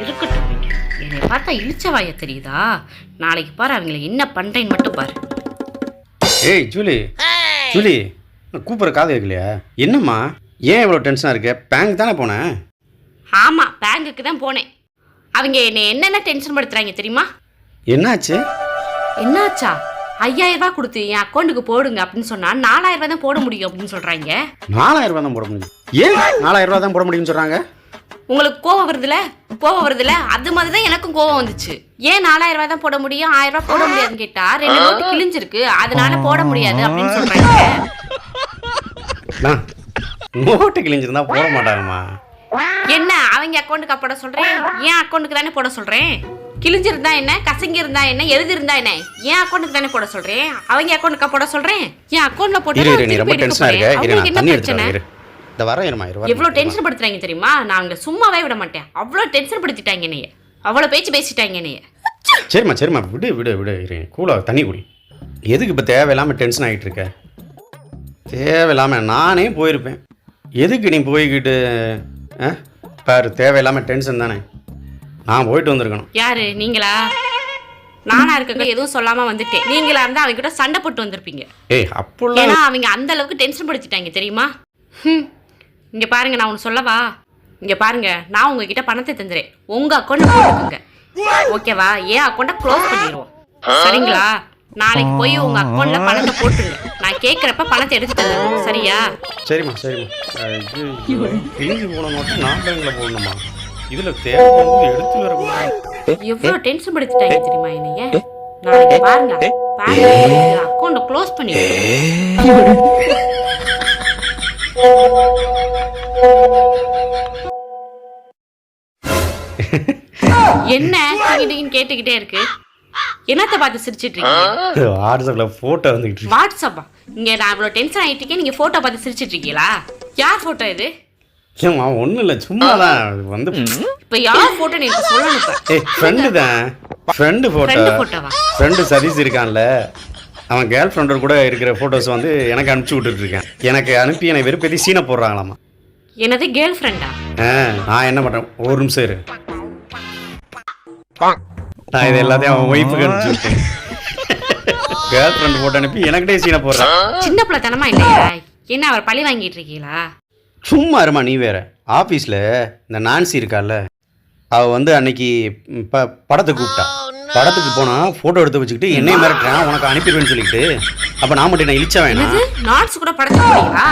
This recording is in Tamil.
இருக்கட்டும். என்னை பார்த்தா இழிச்சவாய தெரியுதா? நாளைக்கு பாரு அவங்கள என்ன பண்றேன்னு மட்டும் பாரு. ஏய் ஜூலி, ஜூலி, கூப்பிட்ற காது வைக்கலையா? என்னம்மா ஏன் இவ்வளோ டென்ஷனாக இருக்க? பேங்க் தானே போனேன். ஆமாம், பேங்குக்கு தான் போனேன். அவங்க என்னை என்னென்ன டென்ஷன் படுத்துறாங்க தெரியுமா? என்னாச்சு? என்னாச்சா? 5000 ரூபாய் கொடுத்து என் அக்கௌண்ட்டுக்கு போடுங்க அப்படின்னு சொன்னா 4000 ரூபாய் தான் போட முடியும் அப்படின்னு சொல்றாங்க. 4000 ரூபாய் தான் போட முடியும்? ஏன் 4000 ரூபாய் தான் போட முடியும்னு சொல்றாங்க? உங்களுக்கு கோவம் வருதுல? அது மாதிரி தான் எனக்கும் கோவம் வந்துச்சு. ஏன் 4000 ரூபாய் தான் போட முடியும், 1000 ரூபாய் போட முடியாதுன்னு கேட்டா 2 நோட்டு கிழிஞ்சிருக்கு, அதனால போட முடியாது அப்படின்னு சொல்றாங்க. நோட்டு கிழிஞ்சிருந்தா போட மாட்டாங்கம்மா. என்ன அவங்க அக்கௌண்ட்டுக்கு போட சொல்றேன்? என் அக்கௌண்ட்டுக்கு தானே போட சொல்றேன். கிழிஞ்சிருந்தா என்ன, கசங்கி இருந்தா என்ன, எழுதி இருந்தா என்ன, என் அக்கௌண்ட்டுக்கு தானே போட சொல்றேன். அவங்க அக்கௌண்ட்டுக்கு போட சொல்றேன். என் அக்கௌண்ட்ல போட்டு என்ன பிரச்சனை? எவ்வளவு டென்ஷன் படுத்துறாங்க தெரியுமா? நாங்க சும்மாவே விட மாட்டேன். அவ்வளவு டென்ஷன் படுத்திட்டாங்க என்னைய, அவ்வளவு பேச்சு பேசிட்டாங்க என்னைய. சரிம்மா விடு விடு விடு, கூலா தண்ணி குடி. எதுக்கு இப்போ தேவையில்லாம டென்ஷன் ஆகிட்டு இருக்க? தேவையில்லாம நானே போயிருப்பேன். எதுக்கு நீ போய்கிட்டு பாரு? தேவையில்லாம டென்ஷன் தானே. நான் போயிட்டு வந்திருக்கணும். யாரு நீங்களா? நானா இருக்கங்க எதுவும் சொல்லாம வந்துட்டேன். நீங்களா இருந்தா அவங்க கிட்ட சண்டை போட்டு வந்திருப்பீங்க. ஏன்னா அவங்க அந்த அளவுக்கு டென்ஷன் படுத்திட்டாங்க தெரியுமா? இங்க பாருங்க, நான் ஒன்று சொல்லவா? இங்க பாருங்க, நான் உங்ககிட்ட பணத்தை தந்துறேன். உங்க அக்கௌண்ட்ல போட்டுக்கோங்க, ஓகேவா? ஏன் அக்கௌண்ட்டை க்ளோஸ் பண்ணிடுவோம், சரிங்களா? நாளைக்கு போய் உங்க அக்கௌண்ட்ல பணத்தை போட்டுருங்க. நான் கேட்குறப்ப பணத்தை எடுத்து தந்துடுவோம், சரியா? சரிம்மா. கிழிஞ்சு போன நோட்டு நான் பேங்க்ல போடணுமா? இதுல தேவை எடுத்து வரக்கூடாது. எவ்வளவு டென்ஷன் படுத்திட்டாங்க தெரியுமா என்னைய? நாளைக்கு பாருங்க அக்கௌண்ட்டை க்ளோஸ் பண்ணிடுவோம். என்ன கேட்டுக்கிட்டே இருக்கு? என்னத்த பார்த்து சிரிச்சிட்டு இருக்கீங்க? வாட்ஸ்அப்ல போட்டோ வந்துகிட்டு இருக்கு. வாட்ஸ்அப்பா? இங்க நான் இவ்வளவு டென்ஷன் ஆயிட்டு இருக்கேன், நீங்க போட்டோ பார்த்து சிரிச்சிட்டு இருக்கீங்களா? யார் போட்டோ இது? ஏமா ஒண்ணும் இல்ல, சும்மா தான் வந்து. இப்ப யார் போட்டோ நீ சொல்லணும். ஃப்ரெண்ட் தான். ஃப்ரெண்ட் போட்டோவா? ஃப்ரெண்ட் சதீஷ் இருக்கான்ல, அவன் கேர்ள் ஃப்ரெண்டோட கூட இருக்கிற போட்டோஸ் வந்து எனக்கு அனுப்பிச்சு விட்டுட்டு இருக்கேன். எனக்கு அனுப்பி என்னை வெறுப்பேத்தி சீனை போடுறாங்களாமா. என்னது கேர்ள் ஃப்ரெண்டா? நான் என்ன பண்றேன், ஒரு நிமிஷம் இரு. நான் இது எல்லாத்தையும் அவன் ஒய்ஃபுக்கு அனுப்பிச்சு விட்டேன். கேர்ள் ஃப்ரெண்ட் போட்டோ அனுப்பி எனக்கிட்டே சீனை போடுறான். சின்ன பிள்ளைத்தனமா இல்லையா? என்ன அவர் பழி வாங்கிட்டு இருக்கீங்களா? சும்மா இருமா நீ வேற. ஆஃபீஸில் இந்த நான்சி இருக்கால, அவள் வந்து அன்னைக்கு படத்துக்கு கூப்பிட்டா. படத்துக்கு போனால் ஃபோட்டோ எடுத்து வச்சுக்கிட்டு என்னைய மிரட்டுறான், உனக்கு அனுப்பிடுவேன்னு சொல்லிட்டு. அப்போ நான் மட்டும் நான் இழிச்சா வேணாம். நான்ஸ் கூட படத்துக்கு போறீங்களா?